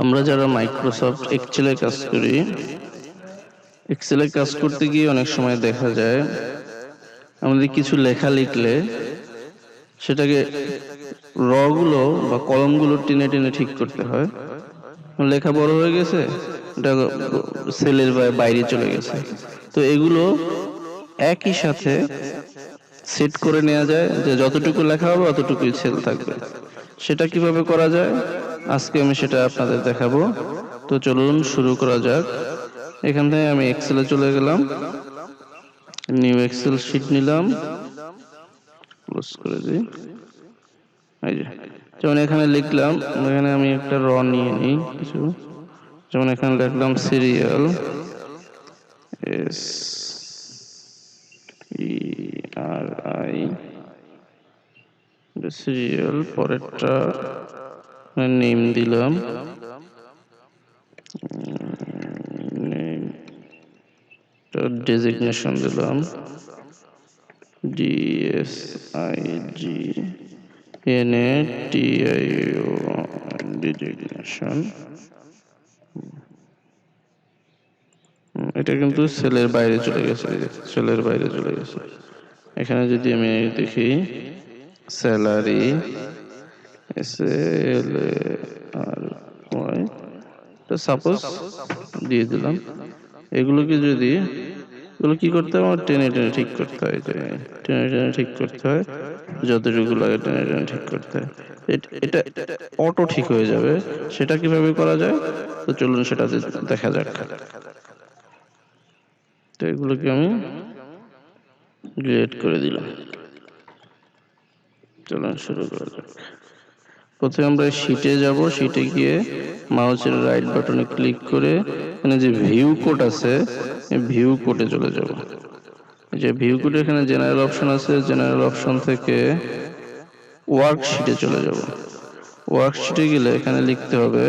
আমরা যারা মাইক্রোসফট এক্সেলে কাজ করি, এক্সেলে কাজ করতে গিয়ে অনেক সময় দেখা যায় আমাদের কিছু লেখা লিখলে সেটাকে গুলো বা কলমগুলো টেনে টেনে ঠিক করতে হয়। লেখা বড় হয়ে গেছে, এটা সেলের বাইরে চলে গেছে। তো এগুলো একই সাথে সেট করে নেওয়া যায় যে যতটুকু লেখা হবে অতটুকুই সেল থাকবে। সেটা কিভাবে করা যায় আজকে আমি সেটা আপনাদের দেখাবো। তো চলুন শুরু করা যাক। এখান থেকে আমি এক্সেলে চলে গেলাম, নিউ এক্সেল শিট নিলাম, ক্লোজ করে দিই। এই যে যেমন এখানে লিখলাম, এখানে আমি একটা র নিয়ে নিই কিছু, যেমন এখানে লিখলাম সিরিয়াল, SERI, সিরিয়াল, পরেরটা নেম দিলাম, ডেজিগনেশন দিলাম DSIGNATIO, ডেজিগনেশন। এটা কিন্তু সেলের বাইরে চলে গেছে, সেলের বাইরে চলে গেছে। এখানে যদি আমি দেখি স্যালারি, SALARY, সাপোজ দিয়ে দিলাম। এগুলোকে যদি এগুলো কি করতে হয়, আমার টেনে টেনে ঠিক করতে হয়, টেনে টেনে ঠিক করতে হয়, যতটুকু লাগে টেনে টেনে ঠিক করতে হয়। এটা অটো ঠিক হয়ে যাবে। সেটা কিভাবে করা যায় তো চলুন সেটা দেখা যাক। তো এগুলোকে আমি ডিলিট করে দিলাম। চলুন শুরু করা যাক। প্রথমে আমরা শিটে যাব, শিটে গিয়ে মাউসের রাইট বাটনে ক্লিক করে এখানে যে ভিউ কোড আছে, এই ভিউ কোডে চলে যাব। এই যে ভিউ কোডে এখানে জেনারেল অপশন আছে, জেনারেল অপশন থেকে ওয়ার্কশিটে চলে যাব। ওয়ার্কশিটে গেলে এখানে লিখতে হবে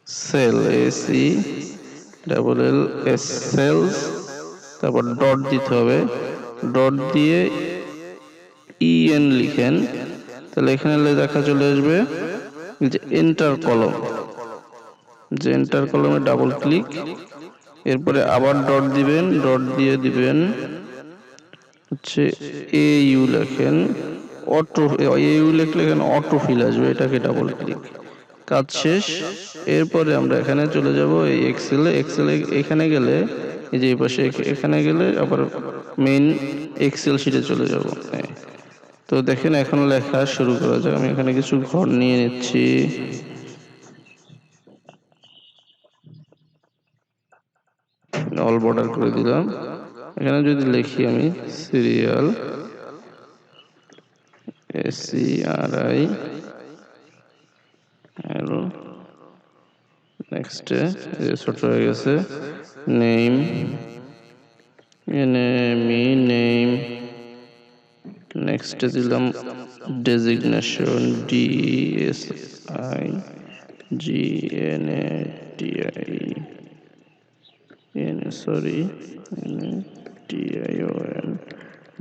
সেল, SELLS, সেলস, তারপর ডট দিতে হবে, ডট দিয়ে EN লিখেন, তাহলে এখানে দেখা চলে আসবে যে এন্টার কলম, যে এন্টার কলমে ডাবল ক্লিক, এরপরে আবার ডট দিবেন, ডট দিয়ে দিবেন হচ্ছে AU লেখেন, অটো AU লিখলে এখানে অটো ফিল আসবে, এটাকে ডাবল ক্লিক, কাজ শেষ। এরপরে আমরা এখানে চলে যাব এই এক্সেলে, এখানে গেলে এই যে এই পাশে এখানে গেলে আবার মেইন এক্সেল শিটে চলে যাব। তো দেখেন এখন লেখা শুরু করা যাক। আমি এখানে কিছু ঘর নিয়ে নিচ্ছি, অল বর্ডার করে দিলাম। এখানে যদি লিখি আমি সিরিয়াল, SERI, নেক্সট ছোট হয়ে গেছে, নেম, নেম, নেক্সট দিলাম ডেজিগনেশন, DSIGNATION,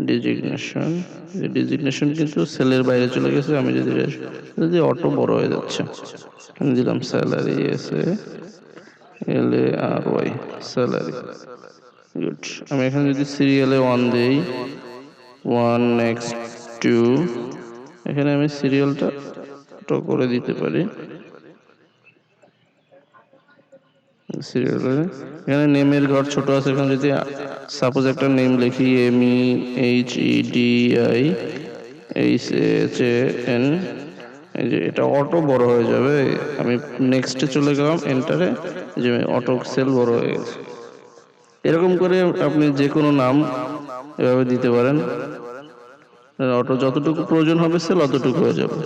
ডেজিগনেশন। ডেজিগনেশন কিন্তু সেলের বাইরে চলে গেছে। আমি যদি অটো বড় হয়ে যাচ্ছে, আমি দিলাম স্যালারি, SALARY, স্যালারি। গুড। আমি এখানে যদি সিরিয়ালে 1 দেই, 1 নেক্সট 2, এখানে আমি সিরিয়ালটা অটো করে দিতে পারি। এখানে নেমের ঘর ছোট আছে, এখানে যদি সাপোজ একটা নেম লিখি MEHEDIHAN, এই যে এটা অটো বড় হয়ে যাবে। আমি নেক্সটে চলে গেলাম, এন্টারে, যে অটো সেল বড় হয়ে গেছে। এরকম করে আপনি যে কোনো নাম এভাবে দিতে পারেন, অটো যতটুকু প্রয়োজন হবে সেল অতটুকু হয়ে যাবে।